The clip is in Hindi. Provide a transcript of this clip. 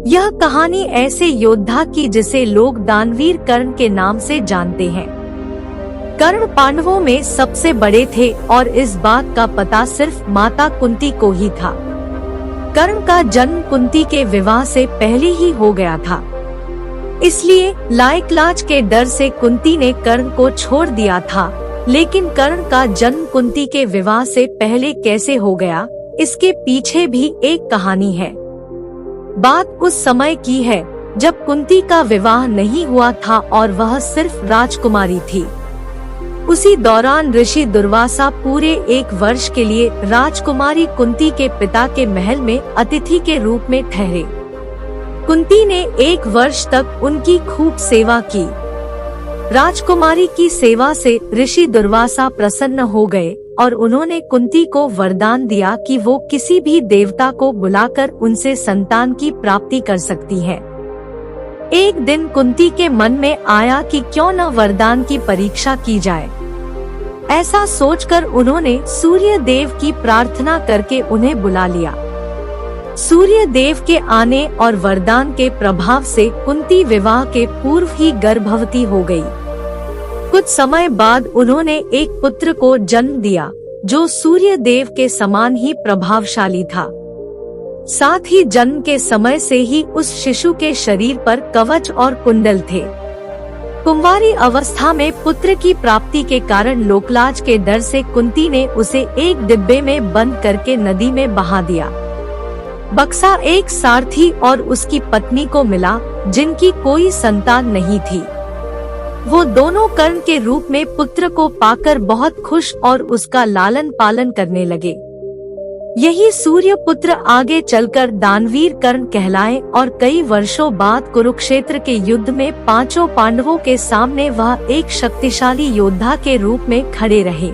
यह कहानी ऐसे योद्धा की जिसे लोग दानवीर कर्ण के नाम से जानते हैं। कर्ण पांडवों में सबसे बड़े थे और इस बात का पता सिर्फ माता कुंती को ही था। कर्ण का जन्म कुंती के विवाह से पहले ही हो गया था, इसलिए लायक लाज के डर से कुंती ने कर्ण को छोड़ दिया था। लेकिन कर्ण का जन्म कुंती के विवाह से पहले कैसे हो गया, इसके पीछे भी एक कहानी है। बात उस समय की है जब कुंती का विवाह नहीं हुआ था और वह सिर्फ राजकुमारी थी। उसी दौरान ऋषि दुर्वासा पूरे 1 वर्ष के लिए राजकुमारी कुंती के पिता के महल में अतिथि के रूप में ठहरे। कुंती ने 1 वर्ष तक उनकी खूब सेवा की। राजकुमारी की सेवा से ऋषि दुर्वासा प्रसन्न हो गए और उन्होंने कुंती को वरदान दिया कि वो किसी भी देवता को बुलाकर उनसे संतान की प्राप्ति कर सकती है। एक दिन कुंती के मन में आया कि क्यों न वरदान की परीक्षा की जाए। ऐसा सोचकर उन्होंने सूर्य देव की प्रार्थना करके उन्हें बुला लिया। सूर्य देव के आने और वरदान के प्रभाव से कुंती विवाह के पूर्व ही गर्भवती हो गई। कुछ समय बाद उन्होंने एक पुत्र को जन्म दिया जो सूर्य देव के समान ही प्रभावशाली था। साथ ही जन्म के समय से ही उस शिशु के शरीर पर कवच और कुंडल थे। कुंवारी अवस्था में पुत्र की प्राप्ति के कारण लोकलाज के डर से कुंती ने उसे एक डिब्बे में बंद करके नदी में बहा दिया। बक्सा एक सारथी और उसकी पत्नी को मिला जिनकी कोई संतान नहीं थी। वो दोनों कर्ण के रूप में पुत्र को पाकर बहुत खुश और उसका लालन पालन करने लगे। यही सूर्य पुत्र आगे चलकर दानवीर कर्ण कहलाए और कई वर्षों बाद कुरुक्षेत्र के युद्ध में 5 पांडवों के सामने वह एक शक्तिशाली योद्धा के रूप में खड़े रहे।